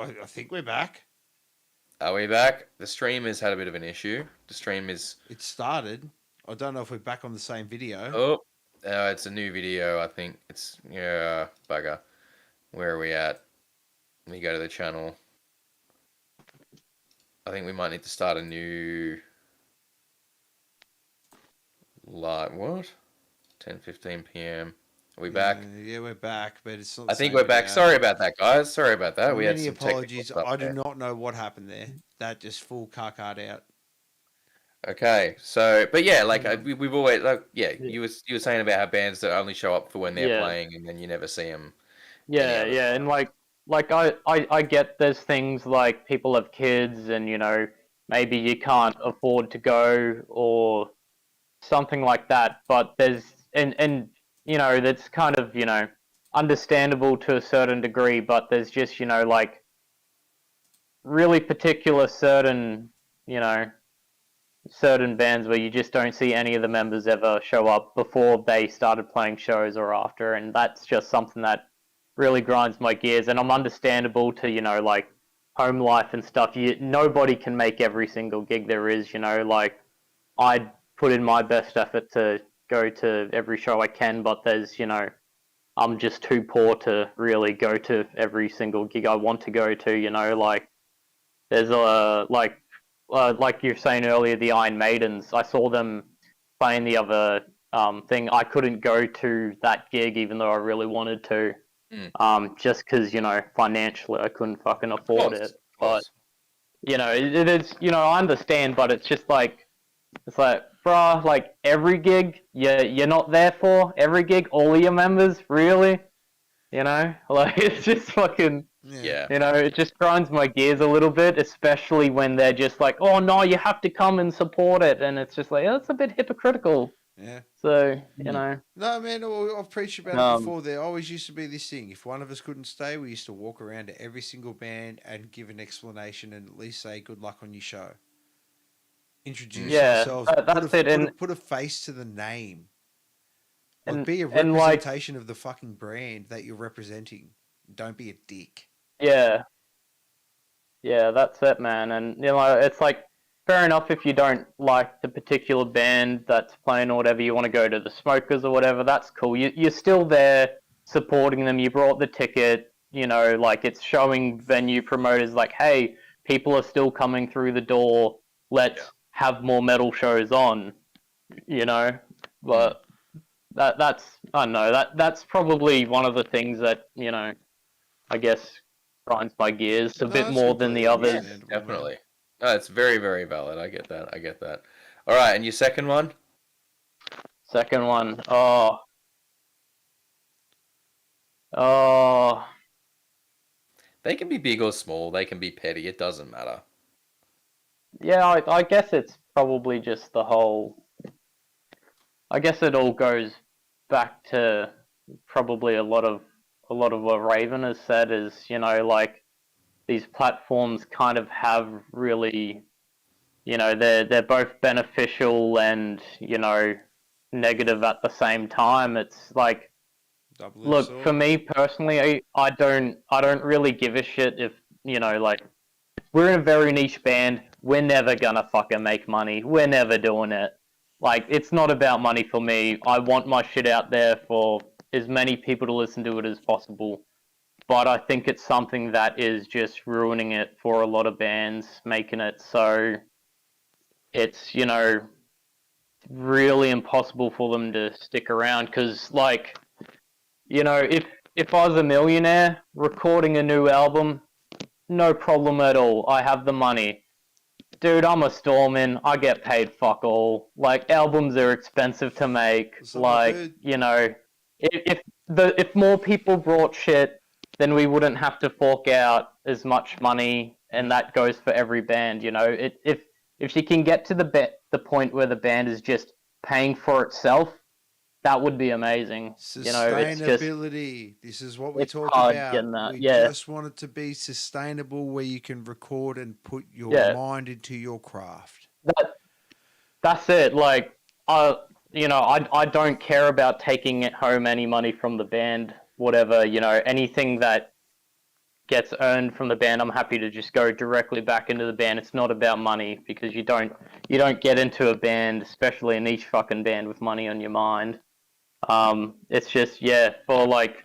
I think we're back. Are we back? The stream has had a bit of an issue. The stream is... It started. I don't know if we're back on the same video. Oh, it's a new video, I think. It's... Yeah, bugger. Where are we at? Let me go to the channel. I think we might need to start a new... Live... What? 10:15 p.m. Are we back? Yeah, we're back, but it's not. I think we're back. Sorry about that, guys. Sorry about that. We had some apologies. I do there. not know what happened there. That just full card out. Okay, so but yeah, like we've always you were saying about how bands that only show up for when they're playing and then you never see them. Yeah, and like I get there's things like people have kids and maybe you can't afford to go or something like that, but there's and that's kind of understandable to a certain degree, but there's just like really particular certain bands where you just don't see any of the members ever show up before they started playing shows or after, and that's just something that really grinds my gears. And I'm understandable to like home life and stuff. Nobody can make every single gig there is. Like I put in my best effort to go to every show I can, but there's I'm just too poor to really go to every single gig I want to go to. Like there's like you're saying earlier, the Iron Maidens. I saw them playing the other thing. I couldn't go to that gig even though I really wanted to, just because financially I couldn't fucking afford it. But it is I understand, but it's just like bruh, like every gig you're not there for every gig, all of your members, really, like it's just fucking. Yeah. It just grinds my gears a little bit, especially when they're just like, oh no, you have to come and support it. And it's just like, that's a bit hypocritical. Yeah. So, No, man, I've preached about it before. There always used to be this thing. If one of us couldn't stay, we used to walk around to every single band and give an explanation and at least say good luck on your show. Introduce ourselves. Put a face to the name. Like, be a representation of the fucking brand that you're representing. Don't be a dick. Yeah, that's it, man. And it's like fair enough if you don't like the particular band that's playing or whatever. You want to go to the Smokers or whatever. That's cool. You're still there supporting them. You brought the ticket. Like it's showing venue promoters like, hey, people are still coming through the door. Let's have more metal shows on. But that's I don't know. That's probably one of the things that I guess grinds my gears a bit more than the others. Yeah, definitely. No, it's very, very valid. I get that. All right, and your second one? Second one. They can be big or small. They can be petty. It doesn't matter. Yeah, I guess it's probably just the whole... I guess it all goes back to probably a lot of what Raven has said is, like these platforms kind of have really, they're both beneficial and, negative at the same time. It's like, look, for me personally, I don't really give a shit if, like we're in a very niche band. We're never gonna fucking make money. We're never doing it. Like, it's not about money for me. I want my shit out there for as many people to listen to it as possible. But I think it's something that is just ruining it for a lot of bands, making it so it's, really impossible for them to stick around. Because, like, if I was a millionaire recording a new album, no problem at all. I have the money. Dude, I'm a storeman. I get paid fuck all. Like, albums are expensive to make. Like, if more people brought shit, then we wouldn't have to fork out as much money, and that goes for every band. If you can get to the point where the band is just paying for itself, that would be amazing. Sustainability. This is what we talk about. We just want it to be sustainable, where you can record and put your mind into your craft. That's it. Like, I don't care about taking home any money from the band, whatever. Anything that gets earned from the band, I'm happy to just go directly back into the band. It's not about money, because you don't get into a band, especially a niche fucking band, with money on your mind. It's just, for like,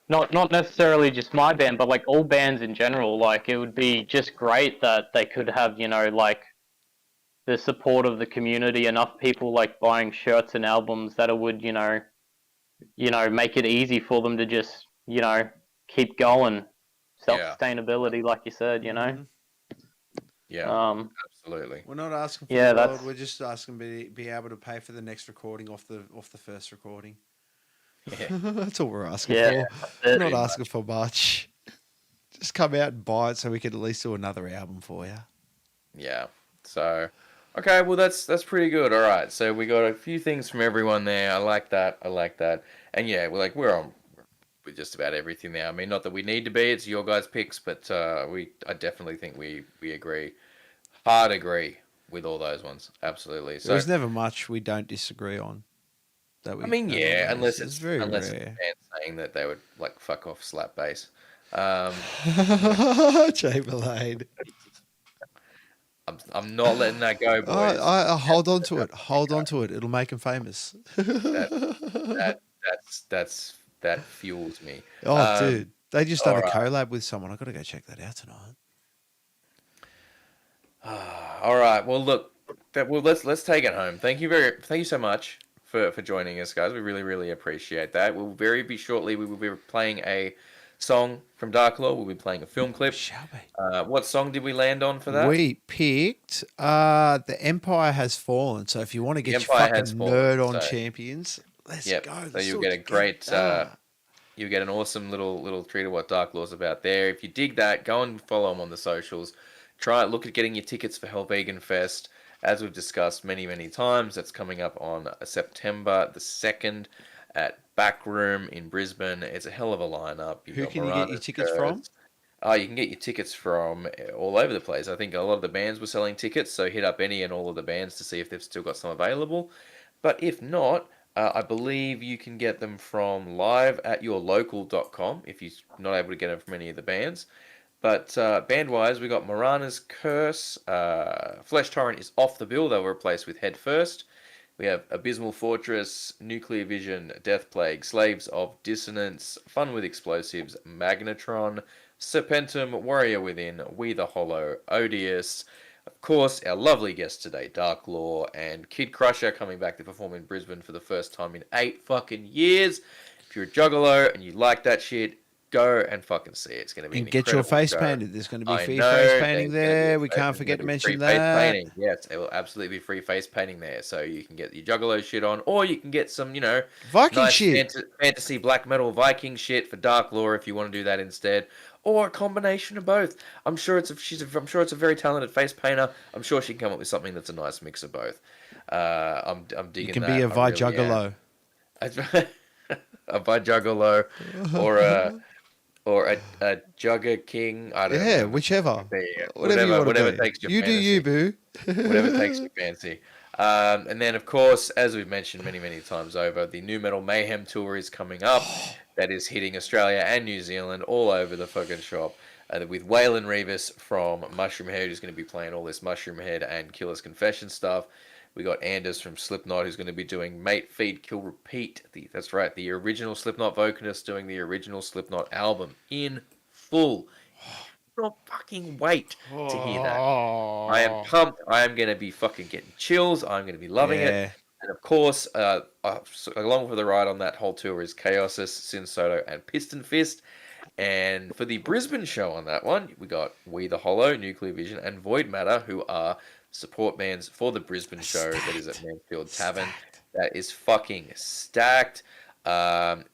not necessarily just my band, but like all bands in general. Like, it would be just great that they could have, like, the support of the community, enough people like buying shirts and albums that it would, make it easy for them to just, keep going. Self-sustainability, like you said, Mhm. Yeah, absolutely. We're not asking for Yeah, the world. that's- We're just asking to be able to pay for the next recording off the first recording. Yeah. That's all we're asking Yeah, for. that's We're it. not Pretty asking for much. Just come out and buy it so we can at least do another album for you. Yeah. So, okay, well that's pretty good. All right. So we got a few things from everyone there. I like that. And yeah, we're on with just about everything now. I mean, not that we need to be. It's your guys' picks, but I definitely think we agree. Hard agree with all those ones. Absolutely. So There's never much we don't disagree on. I mean, yeah, unless it's it's very unless rare. it's a band saying that they would like fuck off slap bass. Chamberlain. I'm not letting that go, boys. I hold on to it. Hold on to it. It'll make him famous. That fuels me. Oh, dude. They just done a alright. collab with someone. I've got to go check that out tonight. All right. Well, look. Let's take it home. Thank you so much for joining us, guys. We really appreciate that. We'll be shortly. We will be playing a song from Darklore. We'll be playing a film clip. Shall we? What song did we land on for that? We picked The Empire Has Fallen. So if you want to get your Empire fucking Has Fallen, nerd on so- champions, let's Yep. go. So Let's you'll all get a get great. that. You get an awesome little treat of what Darklore's about there. If you dig that, go and follow them on the socials. Look at getting your tickets for Hell Vegan Fest. As we've discussed many times, that's coming up on September the 2nd at Backroom in Brisbane. It's a hell of a lineup. Who can you get your tickets from? You can get your tickets from all over the place. I think a lot of the bands were selling tickets, so hit up any and all of the bands to see if they've still got some available. But if not, I believe you can get them from live@yourlocal.com if you're not able to get them from any of the bands. But band-wise, we got Marana's Curse. Flesh Torrent is off the bill. They were replaced with Head First. We have Abysmal Fortress, Nuclear Vision, Death Plague, Slaves of Dissonance, Fun with Explosives, Magnetron, Serpentum, Warrior Within, We the Hollow, Odious. Of course, our lovely guest today, Darklore, and Kid Crusher coming back to perform in Brisbane for the first time in 8 fucking years. If you're a juggalo and you like that shit, go and fucking see it. It's going to be And an get your incredible face show. painted. There's going to be I free know, face painting there's gonna be there. a We face- can't there's forget to gonna be mention free face that. painting. Yes, there will absolutely be free face painting there. So you can get your Juggalo shit on, or you can get some, Viking nice shit. fantasy black metal Viking shit for Darklore if you want to do that instead, or a combination of both. I'm sure it's a very talented face painter. I'm sure she can come up with something that's a nice mix of both. I'm digging You can that. be a I really Juggalo. am. A Juggalo, or a Jugger King. I don't know. Yeah, whichever. Yeah, Whatever you want whatever to be. takes your You do fantasy. you, boo. Whatever takes your fancy. And then, of course, as we've mentioned many times over, the New Metal Mayhem Tour is coming up. That is hitting Australia and New Zealand all over the fucking shop. With Waylon Revis from Mushroom Head, who's going to be playing all this Mushroom Head and Killer's Confession stuff. We got Anders from Slipknot, who's going to be doing Mate, Feed, Kill, Repeat. That's right, the original Slipknot vocalist doing the original Slipknot album in full. Not fucking wait to hear that. I am pumped. I am going to be fucking getting chills. I'm going to be loving it. And of course, along for the ride on that whole tour is Chaosis, Sin Soto, and Piston Fist. And for the Brisbane show on that one, we got We the Hollow, Nuclear Vision, and Void Matter, who are support bands for the Brisbane show that is at Mansfield Tavern. That is fucking stacked. I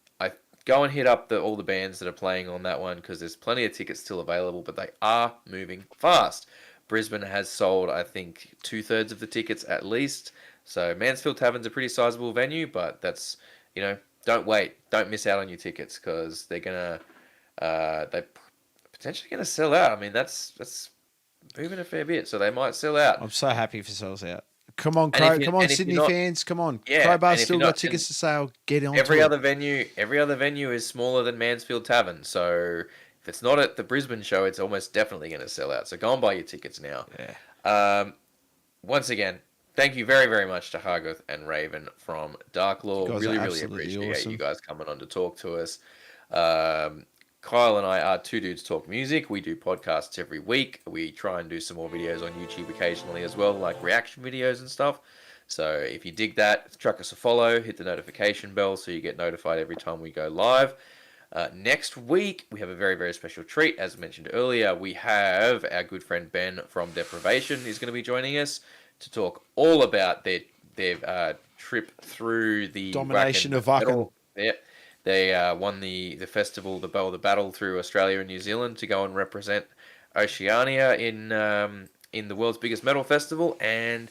go and hit up all the bands that are playing on that one because there's plenty of tickets still available, but they are moving fast. Brisbane has sold, I think, 2/3 of the tickets at least. So Mansfield Tavern's a pretty sizable venue, but that's, don't wait. Don't miss out on your tickets because they're potentially gonna sell out. I mean, that's moving a fair bit, so they might sell out. I'm so happy if it sells out. Come on, Sydney fans. Come on. Yeah, Crowbar's still got tickets to sale. Get on every other venue is smaller than Mansfield Tavern. So if it's not at the Brisbane show, it's almost definitely going to sell out. So go and buy your tickets now. Yeah. Once again, thank you very, very much to Hargoth and Raven from Darklore. Really, really appreciate you guys coming on to talk to us. Kyle and I are Two Dudes Talk Music. We do podcasts every week. We try and do some more videos on YouTube occasionally as well, like reaction videos and stuff. So if you dig that, chuck us a follow, hit the notification bell so you get notified every time we go live. Next week, we have a very, very special treat. As mentioned earlier, we have our good friend Ben from Deprivation is going to be joining us to talk all about their trip through the domination of Wacken. Yeah. They won the festival, the battle through Australia and New Zealand to go and represent Oceania in the world's biggest metal festival, and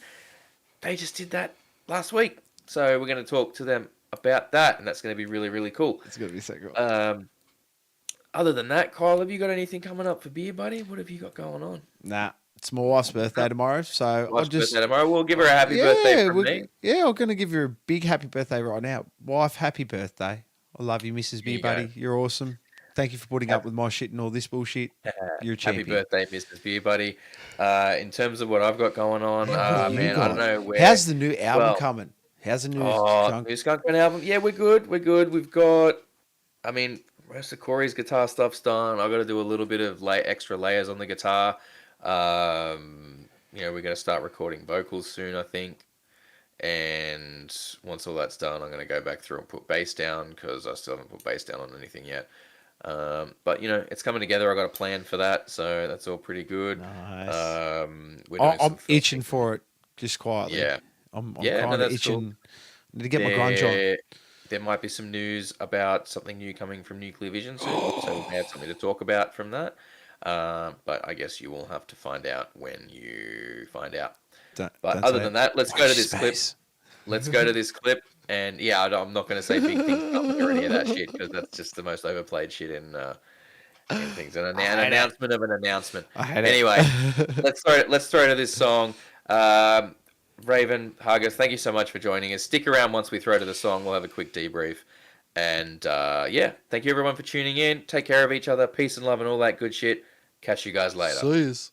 they just did that last week. So we're going to talk to them about that, and that's going to be really, really cool. It's going to be so cool. Other than that, Kyle, have you got anything coming up for Beer Buddy? What have you got going on? Nah, it's my wife's birthday tomorrow, so birthday tomorrow. We'll give her a happy birthday from me. Yeah, I'm going to give her a big happy birthday right now. Wife, happy birthday. I love you, Mrs. Beer Buddy. You're awesome. Thank you for putting up with my shit and all this bullshit. You're a champion. Happy birthday, Mrs. Beer Buddy. In terms of what I've got going on, man, I don't know where. How's the new album coming? How's the new Skunk album? Yeah, we're good. We've got, I mean, most of Corey's guitar stuff's done. I've got to do a little bit of extra layers on the guitar. We're going to start recording vocals soon, I think. And once all that's done, I'm going to go back through and put bass down because I still haven't put bass down on anything yet. But it's coming together. I got a plan for that, so that's all pretty good. Nice. I'm itching for it, just quietly. Yeah, I'm kind of itching. Cool. Need to get my grunge on. There might be some news about something new coming from Nuclear Vision soon, so we may have something to talk about from that. But I guess you will have to find out when you find out. But other than that, let's go to this clip. Let's go to this clip. And yeah, I'm not going to say big things coming or any of that shit because that's just the most overplayed shit in things. An announcement of an announcement. Anyway, let's throw to this song. Raven, Hargus, thank you so much for joining us. Stick around once we throw to the song. We'll have a quick debrief. And thank you everyone for tuning in. Take care of each other. Peace and love and all that good shit. Catch you guys later. See yous.